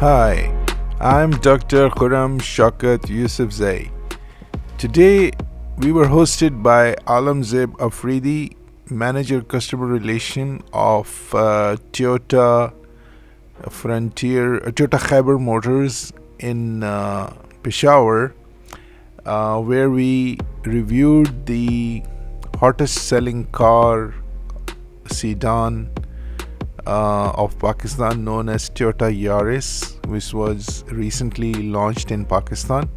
Hi, I'm Dr. Khurram Shaukat Yousafzai. Today we were hosted by Alamzeb Afridi, Manager Customer Relation of Toyota Toyota Khyber Motors in Peshawar, where we reviewed the hottest selling car sedan of Pakistan known as Toyota Yaris, which was recently launched in Pakistan.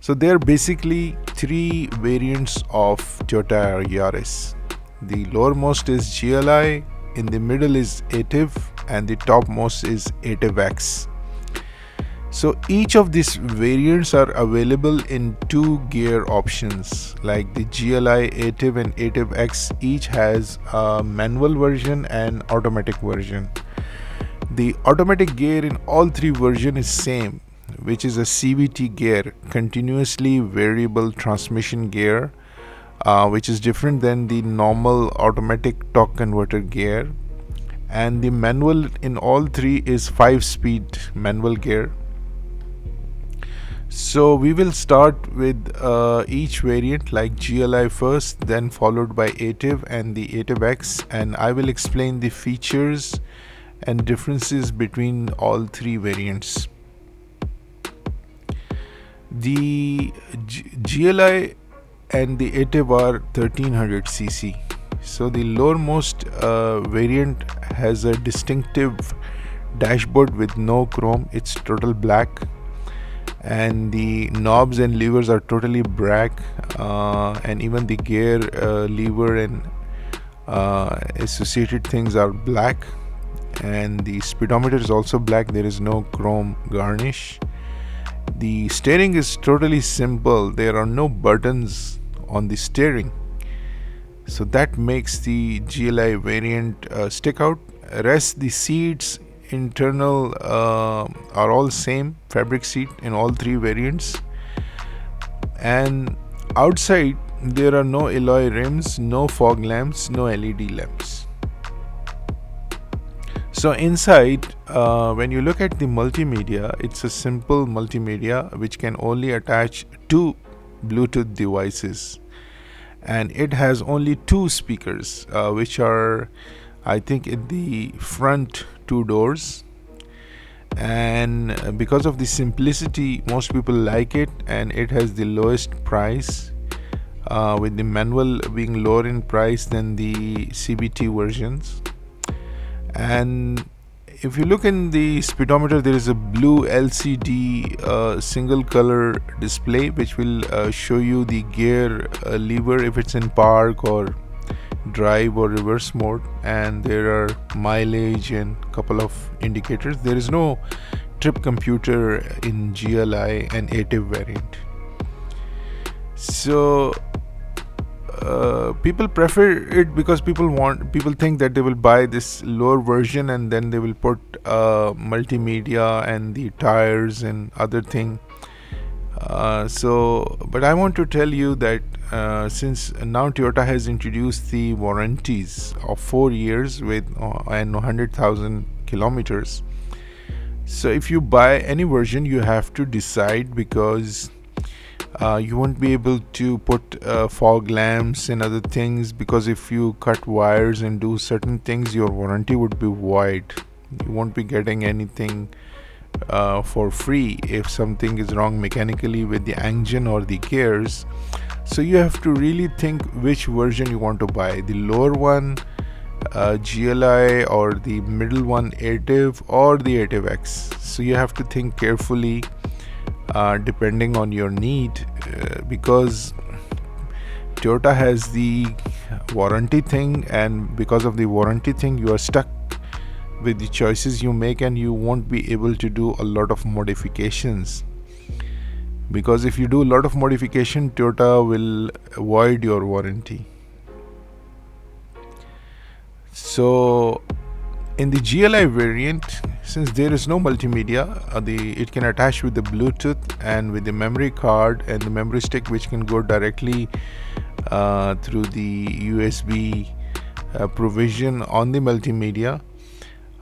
So there are basically three variants of Toyota Yaris. The lowermost is GLI, in the middle is ATIV, and the topmost is ATIV-X. So each of these variants are available in two gear options, like the GLI, ATIV and ATIV-X each has a manual version and automatic version. The automatic gear in all three versions is same, which is a CVT gear, continuously variable transmission gear, which is different than the normal automatic torque converter gear. And the manual in all three is 5-speed manual gear. So we will start with each variant, like GLI first, then followed by ATIV and the ATIV-X, and I will explain the features and differences between all three variants. The GLI and the ATIV are 1300cc. So the lowermost variant has a distinctive dashboard with no chrome. It's total black, and the knobs and levers are totally black, and even the gear lever and associated things are black, and the speedometer is also black. There is no chrome garnish. The steering is totally simple. There are no buttons on the steering, so that makes the GLI variant stick out. Rest the seats internal are all same fabric seat in all three variants, and outside there are no alloy rims, no fog lamps, no LED lamps. So inside, when you look at the multimedia, it's a simple multimedia which can only attach two Bluetooth devices, and it has only two speakers, which are, I think, in the front two doors. And because of the simplicity, most people like it, and it has the lowest price, with the manual being lower in price than the CVT versions. And if you look in the speedometer, there is a blue LCD single color display which will show you the gear lever if it's in park or drive or reverse mode, and there are mileage and couple of indicators. There is no trip computer in GLI and ATIV variant. So people prefer it because people think that they will buy this lower version and then they will put multimedia and the tires and other thing. But I want to tell you that since now Toyota has introduced the warranties of 4 years with and 100,000 kilometers. So if you buy any version, you have to decide, because you won't be able to put fog lamps and other things, because if you cut wires and do certain things, your warranty would be void. You won't be getting anything for free if something is wrong mechanically with the engine or the gears. So you have to really think which version you want to buy, the lower one GLI, or the middle one ATIV, or the ATIV-X. So you have to think carefully depending on your need, because Toyota has the warranty thing, and because of the warranty thing you are stuck with the choices you make, and you won't be able to do a lot of modifications, because if you do a lot of modification, Toyota will void your warranty. So in the GLI variant, since there is no multimedia, it can attach with the Bluetooth and with the memory card and the memory stick, which can go directly through the USB provision on the multimedia.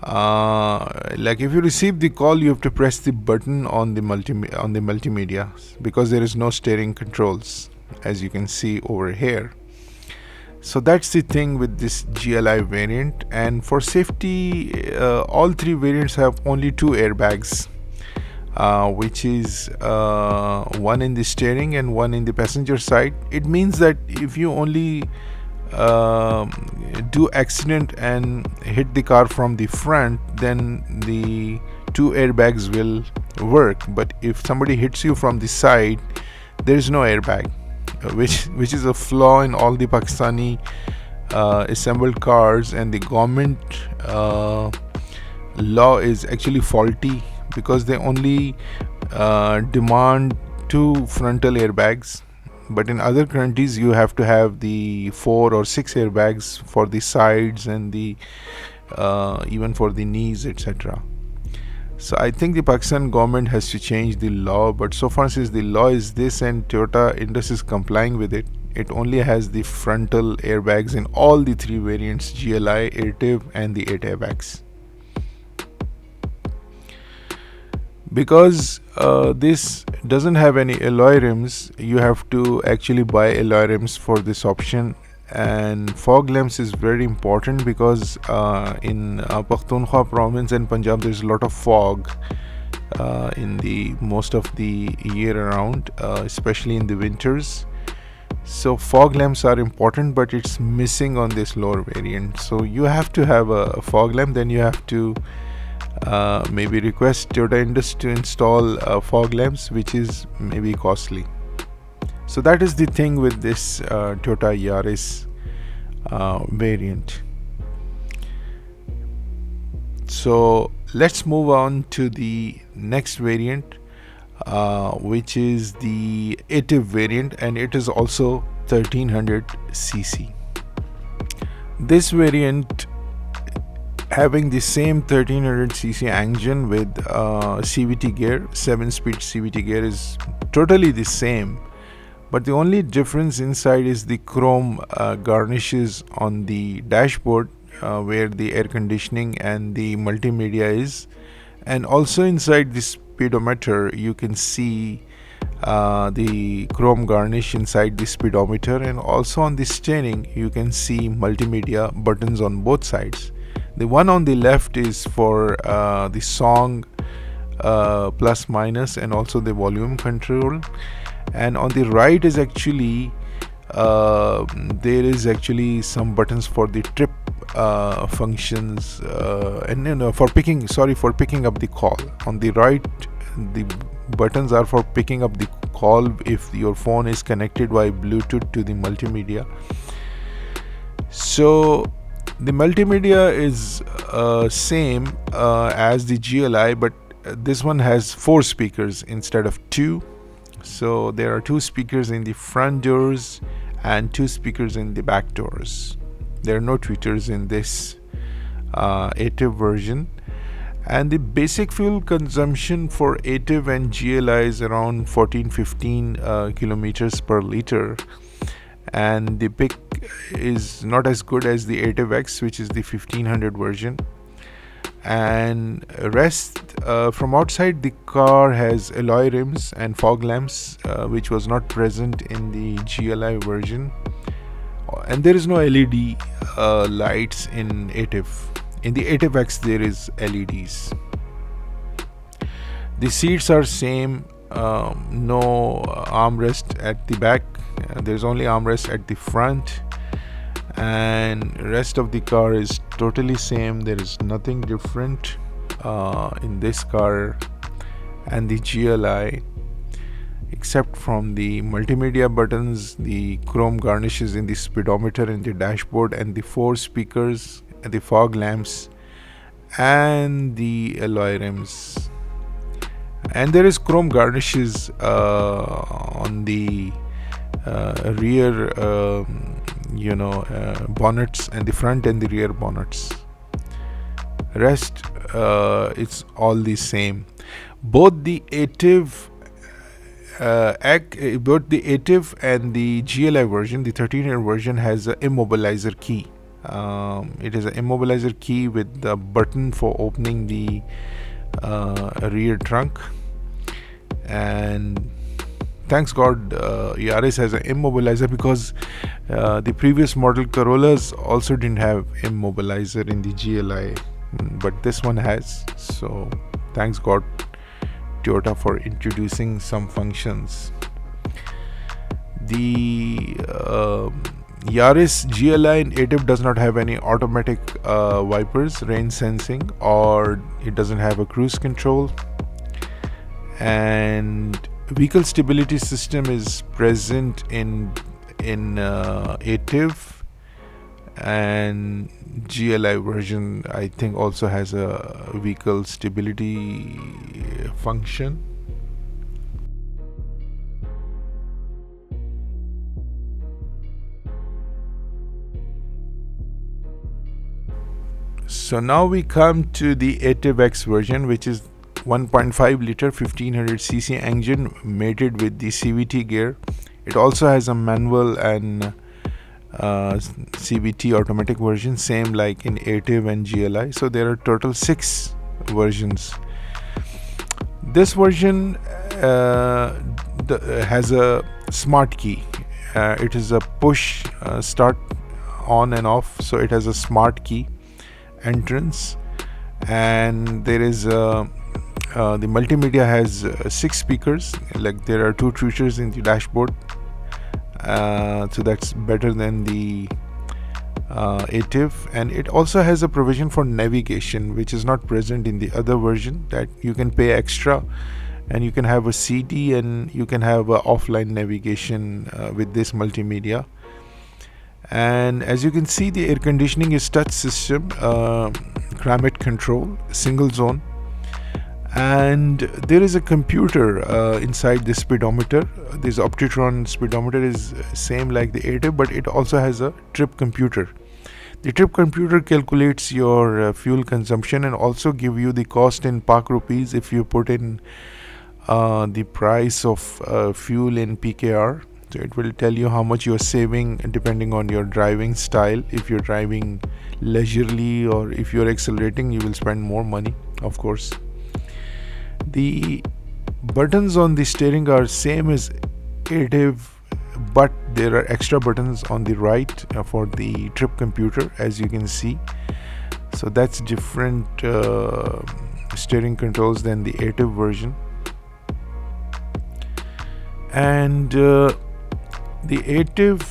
Like if you receive the call, you have to press the button on the multimedia, because there is no steering controls, as you can see over here. So that's the thing with this GLI variant. And for safety, all three variants have only two airbags, which is one in the steering and one in the passenger side. It means that if you only do accident and hit the car from the front, then the two airbags will work. But if somebody hits you from the side, there is no airbag, which is a flaw in all the Pakistani assembled cars, and the government law is actually faulty, because they only demand two frontal airbags, but in other countries you have to have the 4 or 6 airbags for the sides and the even for the knees, etc. So I think the Pakistan government has to change the law, but so far since the law is this and Toyota Indus is complying with it, it only has the frontal airbags in all the three variants: GLI, AIRTIV and the 8 airbags. Because this doesn't have any alloy rims, you have to actually buy alloy rims for this option. And fog lamps is very important, because in Pakhtunkhwa province and Punjab there's a lot of fog in the most of the year around, especially in the winters. So fog lamps are important, but it's missing on this lower variant. So you have to have a fog lamp, then you have to maybe request Toyota Indus to install fog lamps, which is maybe costly. So that is the thing with this Toyota Yaris variant. So let's move on to the next variant, which is the AIRTIV variant, and it is also 1300cc. This variant, having the same 1300cc engine with CVT gear, 7-speed CVT gear, is totally the same, but the only difference inside is the chrome garnishes on the dashboard, where the air conditioning and the multimedia is, and also inside the speedometer you can see the chrome garnish inside the speedometer, and also on the steering you can see multimedia buttons on both sides. The one on the left is for the song plus minus and also the volume control, and on the right is actually there is actually some buttons for the trip functions, and for picking up the call. On the right, the buttons are for picking up the call if your phone is connected by Bluetooth to the multimedia. So the multimedia is same as the GLI, but this one has 4 speakers instead of 2. So there are 2 speakers in the front doors and 2 speakers in the back doors. There are no tweeters in this AIRTIV version, and the basic fuel consumption for AIRTIV and GLI is around 14-15 kilometers per liter, and the pick is not as good as the AIRTIV X, which is the 1500 version. And rest from outside, the car has alloy rims and fog lamps, which was not present in the GLI version, and there is no LED lights in AIRTIV. In the AIRTIV X there is LEDs. The seats are same, no armrest at the back, there's only armrest at the front, and rest of the car is totally same. There is nothing different in this car and the GLI, except from the multimedia buttons, the chrome garnishes in the speedometer and the dashboard, and the 4 speakers, the fog lamps, and the alloy rims. And there is chrome garnishes on the rear bonnets, and the front and the rear bonnets. Rest it's all the same. Both the AIRTIV and the GLI version, the 1300 version, has a immobilizer key. It is an immobilizer key with the button for opening the rear trunk. And thanks God, Yaris has an immobilizer, because the previous model Corollas also didn't have immobilizer in the GLI, but this one has. So thanks God, Toyota, for introducing some functions. The Yaris GLI native does not have any automatic wipers, rain sensing, or it doesn't have a cruise control. And vehicle stability system is present in ATIV, and GLI version I think also has a vehicle stability function. So now we come to the ATIV X version, which is 1.5 liter 1500cc engine mated with the CVT gear. It also has a manual and CVT automatic version, same like in ATIV and GLI. So there are total 6 versions. This version has a smart key. It is a push start on and off, so it has a smart key entrance. And there is the multimedia has 6 speakers, like there are 2 tweeters in the dashboard, so that's better than the ATIV. And it also has a provision for navigation, which is not present in the other version, that you can pay extra and you can have a CD and you can have offline navigation with this multimedia. And as you can see, the air conditioning is touch system, climate control, single zone, and there is a computer inside the speedometer. This Optitron speedometer is same like the ATIV, but it also has a trip computer. The trip computer calculates your fuel consumption and also give you the cost in Pak rupees if you put in the price of fuel in PKR. So it will tell you how much you're saving depending on your driving style. If you're driving leisurely or if you're accelerating, you will spend more money, of course. The buttons on the steering are same as ATIV, but there are extra buttons on the right for the trip computer, as you can see. So that's different steering controls than the ATIV version. And the ATIV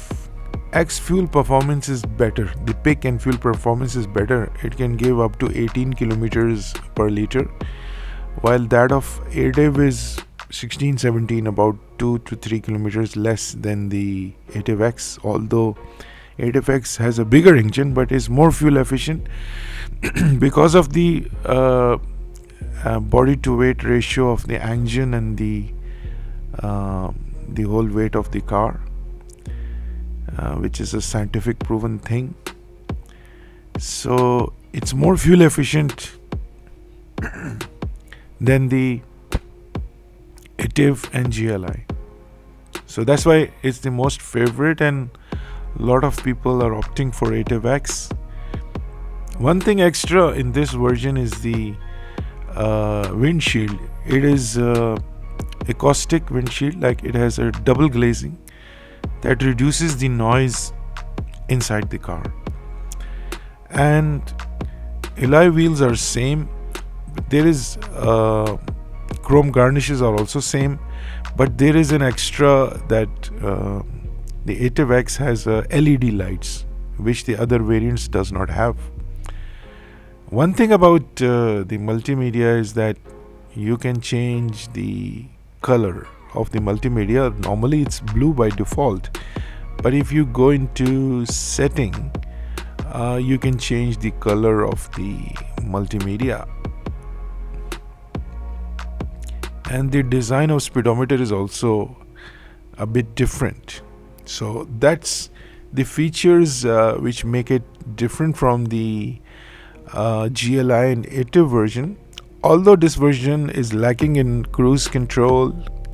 X fuel performance is better. The pick and fuel performance is better. It can give up to 18 kilometers per liter, while that of ATIV is 16-17, about 2 to 3 kilometers less than the ATIV X. Although ATIV X has a bigger engine but is more fuel efficient because of the body to weight ratio of the engine and the whole weight of the car, which is a scientific proven thing. So it's more fuel efficient than the ATIV and GLI. So that's why it's the most favorite, and a lot of people are opting for ATIV X. One thing extra in this version is the windshield. It is acoustic windshield, like it has a double glazing that reduces the noise inside the car. And alloy wheels are same. There is chrome garnishes are also same, but there is an extra that the ATIV X has LED lights, which the other variants does not have. One thing about the multimedia is that you can change the color of the multimedia. Normally it's blue by default, but if you go into setting, you can change the color of the multimedia. And the design of speedometer is also a bit different. So that's the features which make it different from the GLI and ATIV version. Although this version is lacking in cruise control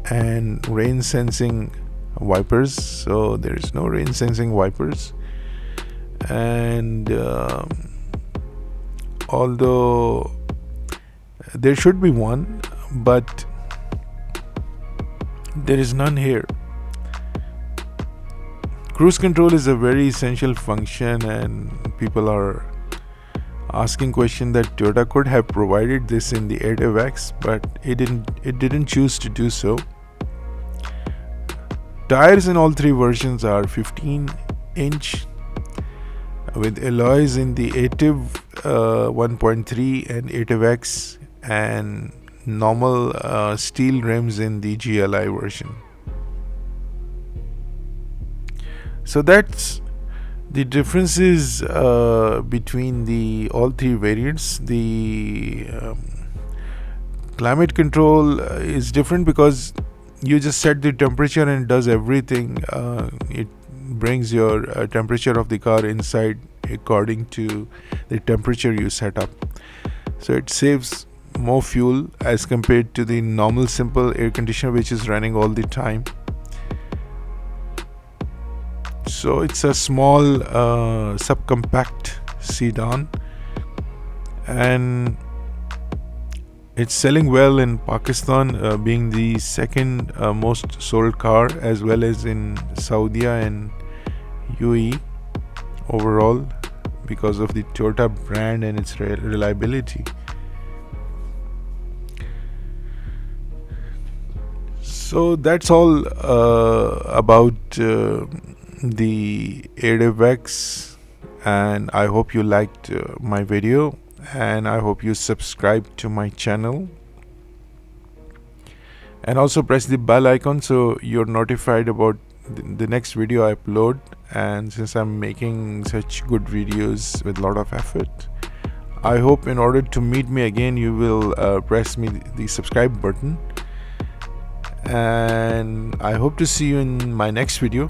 and rain sensing wipers, so there is no rain sensing wipers. and although there should be one, but there is none here. Cruise control is a very essential function, and people are asking question that Toyota could have provided this in the 8X, but it didn't choose to do so. Tires in all three versions are 15-inch with alloys in the ATIV 1.3 and ATIV-X, and normal steel rims in the GLI version. So that's the differences between the all three variants. The climate control is different because you just set the temperature and it does everything. It brings your temperature of the car inside according to the temperature you set up. So it saves more fuel as compared to the normal simple air conditioner which is running all the time. So it's a small subcompact sedan, and it's selling well in Pakistan, being the second most sold car, as well as in Saudi and UAE overall, because of the Toyota brand and its reliability. So that's all about the ADVX, and I hope you liked my video, and I hope you subscribe to my channel, and also press the bell icon so you're notified about the next video I upload. And since I'm making such good videos with a lot of effort, I hope in order to meet me again you will press me the subscribe button, and I hope to see you in my next video.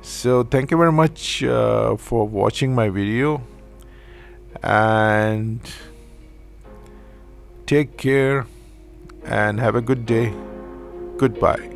So thank you very much for watching my video, and take care and have a good day. Goodbye.